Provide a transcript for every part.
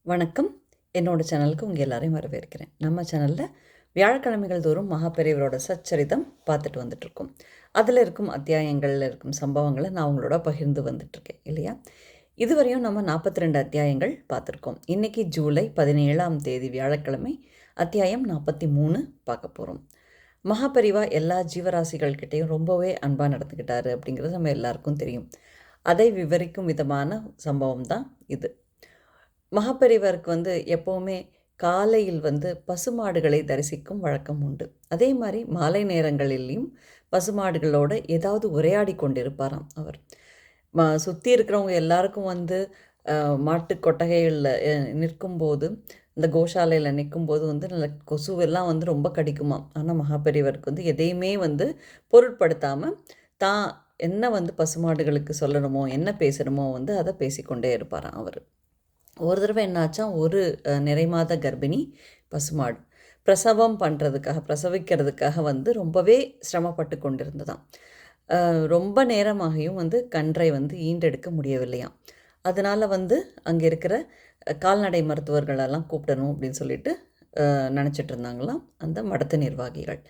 வணக்கம். என்னோட சேனலுக்கு உங்கள் எல்லாரையும் வரவேற்கிறேன். நம்ம சேனலில் வியாழக்கிழமைகள் தோறும் மகாபெரிவரோட சச்சரிதம் பார்த்துட்டு வந்துட்ருக்கோம். அதில் இருக்கும் அத்தியாயங்களில் இருக்கும் சம்பவங்களை நான் உங்களோட பகிர்ந்து வந்துட்டுருக்கேன் இல்லையா? இதுவரையும் நம்ம 42 அத்தியாயங்கள் பார்த்துருக்கோம். இன்றைக்கி ஜூலை 17ஆம் தேதி வியாழக்கிழமை அத்தியாயம் 43 பார்க்க போகிறோம். மகாபெரிவா எல்லா ஜீவராசிகள்கிட்டையும் ரொம்பவே அன்பாக நடந்துக்கிட்டாரு அப்படிங்கிறது நம்ம எல்லாருக்கும் தெரியும். அதை விவரிக்கும் விதமான சம்பவம் தான் இது. மகாபெரிவருக்கு எப்போவுமே காலையில் பசுமாடுகளை தரிசிக்கும் வழக்கம் உண்டு. அதே மாதிரி மாலை நேரங்களிலையும் பசுமாடுகளோட ஏதாவது உரையாடி கொண்டிருப்பாராம் அவர். சுற்றி இருக்கிறவங்க எல்லாருக்கும் மாட்டு கொட்டகைகளில் நிற்கும்போது, இந்த கோஷாலையில் நிற்கும்போது நல்ல கொசுவெல்லாம் ரொம்ப கடிக்குமாம். ஆனால் மகாபெரிவருக்கு எதையுமே பொருட்படுத்தாமல் தான் என்ன பசுமாடுகளுக்கு சொல்லணுமோ, என்ன பேசணுமோ அதை பேசிக்கொண்டே இருப்பாராம் அவர். ஒரு தடவை என்னாச்சா, ஒரு நிறைமாத கர்ப்பிணி பசுமாடு பிரசவிக்கிறதுக்காக ரொம்பவே சிரமப்பட்டு கொண்டிருந்ததாம். ரொம்ப நேரமாகியும் கன்றை ஈண்டெடுக்க முடியவில்லையாம். அதனால் அங்கே இருக்கிற கால்நடை மருத்துவர்களெல்லாம் கூப்பிடணும் அப்படின்னு சொல்லிட்டு நினச்சிட்டு இருந்தாங்களாம் அந்த மடத்து நிர்வாகிகள்.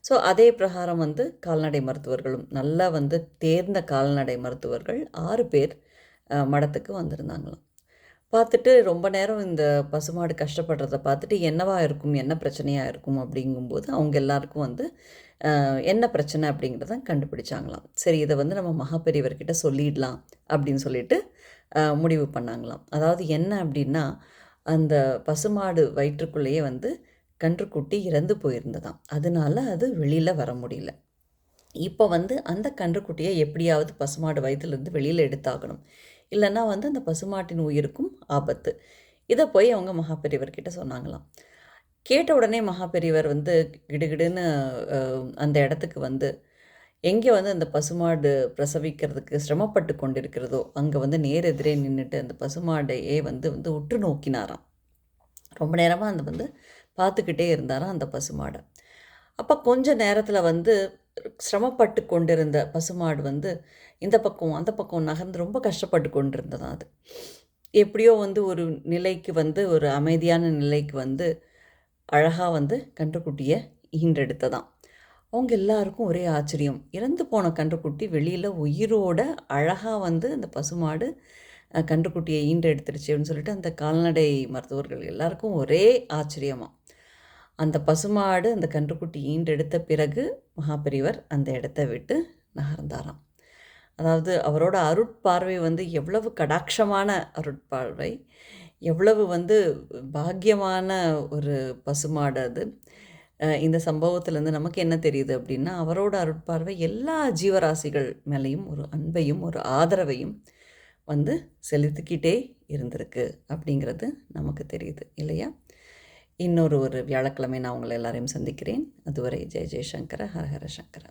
ஸோ அதே பிரகாரம் கால்நடை மருத்துவர்களும் நல்லா தேர்ந்த கால்நடை மருத்துவர்கள் 6 பேர் மடத்துக்கு வந்திருந்தாங்களாம். பார்த்துட்டு ரொம்ப நேரம் இந்த பசுமாடு கஷ்டப்படுறத பார்த்துட்டு என்னவா இருக்கும், என்ன பிரச்சனையாக இருக்கும் அப்படிங்கும்போது அவங்க எல்லாருக்கும் என்ன பிரச்சனை அப்படிங்கிறத கண்டுபிடிச்சாங்களாம். சரி, இதை நம்ம மகாபெரிவர்கிட்ட சொல்லிடலாம் அப்படின்னு சொல்லிட்டு முடிவு பண்ணாங்களாம். அதாவது என்ன அப்படின்னா, அந்த பசுமாடு வயிற்றுக்குள்ளேயே கன்றுக்குட்டி இறந்து போயிருந்ததாம். அதனால அது வெளியில் வர முடியல. இப்போ அந்த கன்றுக்குட்டியை எப்படியாவது பசுமாடு வயிற்றுலேருந்து வெளியில் எடுத்தாகணும். இல்லைன்னா அந்த பசுமாட்டின் உயிருக்கும் ஆபத்து. இதை போய் அவங்க மகாபெரிவர்கிட்ட சொன்னாங்களாம். கேட்ட உடனே மகாபெரிவர் கிடுகிடுன்னு அந்த இடத்துக்கு எங்கே அந்த பசுமாடு பிரசவிக்கிறதுக்கு சிரமப்பட்டு கொண்டிருக்கிறதோ அங்கே நேர் எதிரே நின்றுட்டு அந்த பசுமாடையே உற்று நோக்கினாராம். ரொம்ப நேரமாக பார்த்துக்கிட்டே இருந்தாராம் அந்த பசுமாடை. அப்போ கொஞ்ச நேரத்தில் சிரமப்பட்டு கொண்டிருந்த பசுமாடு இந்த பக்கம் அந்த பக்கம் நகர்ந்து ரொம்ப கஷ்டப்பட்டு கொண்டிருந்ததான். அது எப்படியோ ஒரு நிலைக்கு ஒரு அமைதியான நிலைக்கு அழகாக கன்றுக்குட்டியை ஈன்றெடுத்ததான். அவங்க எல்லாருக்கும் ஒரே ஆச்சரியம். இறந்து போன கன்றுக்குட்டி வெளியில் உயிரோட அழகாக அந்த பசுமாடு கன்றுக்குட்டியை ஈன்றெடுத்துருச்சு அப்படின்னு சொல்லிட்டு அந்த கால்நடை மருத்துவர்கள் எல்லாருக்கும் ஒரே ஆச்சரியமாக. அந்த பசுமாடு அந்த கன்றுக்குட்டி ஈண்டெடுத்த பிறகு மகாபெரிவர் அந்த இடத்த விட்டு நகர்ந்தாராம். அதாவது அவரோட அருட்பார்வை எவ்வளவு கடாட்சமான அருட்பார்வை, எவ்வளவு பாக்கியமான ஒரு பசுமாடு அது. இந்த சம்பவத்திலேருந்து நமக்கு என்ன தெரியுது அப்படின்னா, அவரோட அருட்பார்வை எல்லா ஜீவராசிகள் மேலேயும் ஒரு அன்பையும் ஒரு ஆதரவையும் செலுத்திக்கிட்டே இருந்திருக்கு அப்படிங்கிறது நமக்கு தெரியுது இல்லையா? இன்னொரு வியாழக்கிழமை நான் உங்களை எல்லாரையும் சந்திக்கிறேன். அதுவரை ஜெய ஜெயசங்கர, ஹர ஹர சங்கர.